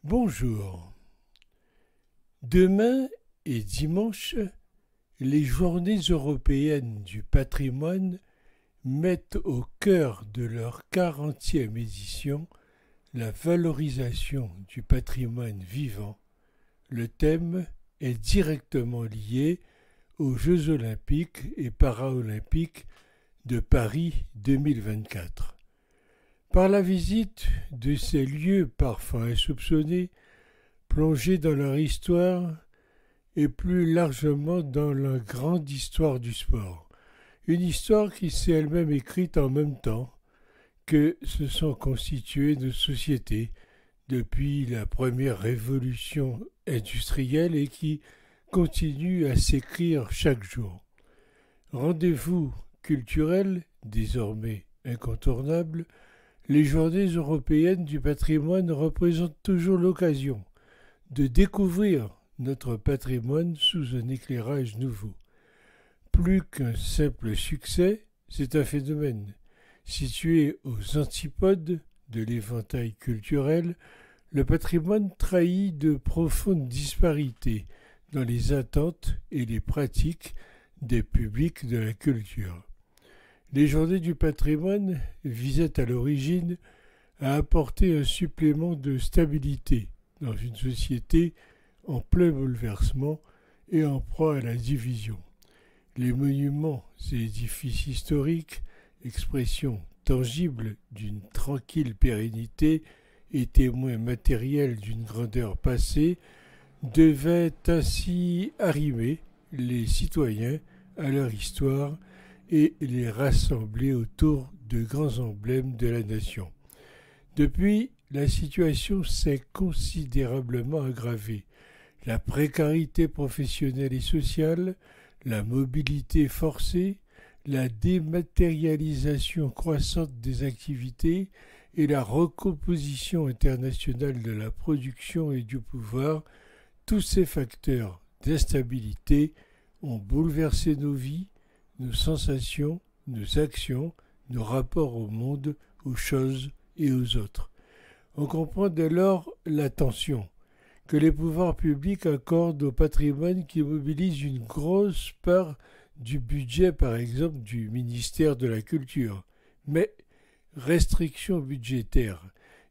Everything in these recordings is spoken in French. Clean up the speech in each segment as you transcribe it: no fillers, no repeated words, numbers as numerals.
Bonjour. Demain et dimanche, les Journées européennes du patrimoine mettent au cœur de leur 40e édition la valorisation du patrimoine vivant. Le thème est directement lié aux Jeux olympiques et paralympiques de Paris 2024. Par la visite de ces lieux parfois insoupçonnés, plongés dans leur histoire et plus largement dans la grande histoire du sport, une histoire qui s'est elle-même écrite en même temps que se sont constituées nos sociétés depuis la première révolution industrielle et qui continue à s'écrire chaque jour. Rendez-vous culturel désormais incontournable, les Journées européennes du patrimoine représentent toujours l'occasion de découvrir notre patrimoine sous un éclairage nouveau. Plus qu'un simple succès, c'est un phénomène situé aux antipodes de l'éventail culturel. Le patrimoine trahit de profondes disparités dans les attentes et les pratiques des publics de la culture. Les Journées du patrimoine visaient à l'origine à apporter un supplément de stabilité dans une société en plein bouleversement et en proie à la division. Les monuments et édifices historiques, expression tangible d'une tranquille pérennité et témoins matériels d'une grandeur passée, devaient ainsi arrimer les citoyens à leur histoire et les rassembler autour de grands emblèmes de la nation. Depuis, la situation s'est considérablement aggravée. La précarité professionnelle et sociale, la mobilité forcée, la dématérialisation croissante des activités et la recomposition internationale de la production et du pouvoir, tous ces facteurs d'instabilité ont bouleversé nos vies, nos sensations, nos actions, nos rapports au monde, aux choses et aux autres. On comprend dès lors l'attention que les pouvoirs publics accordent au patrimoine qui mobilise une grosse part du budget, par exemple, du ministère de la Culture. Mais restrictions budgétaires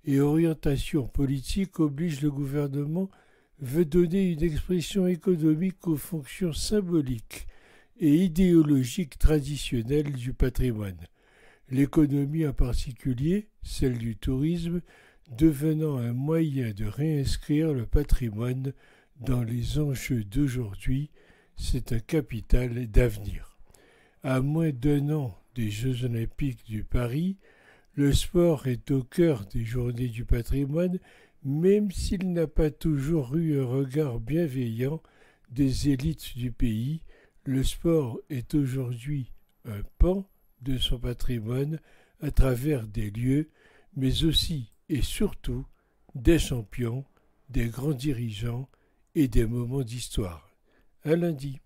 et orientation politique obligent le gouvernement veut donner une expression économique aux fonctions symboliques et idéologiques traditionnelles du patrimoine. L'économie en particulier, celle du tourisme, devenant un moyen de réinscrire le patrimoine dans les enjeux d'aujourd'hui, c'est un capital d'avenir. À moins d'un an des Jeux olympiques du Paris, le sport est au cœur des Journées du patrimoine, même s'il n'a pas toujours eu un regard bienveillant des élites du pays. Le sport est aujourd'hui un pan de son patrimoine à travers des lieux, mais aussi et surtout des champions, des grands dirigeants et des moments d'histoire. À lundi.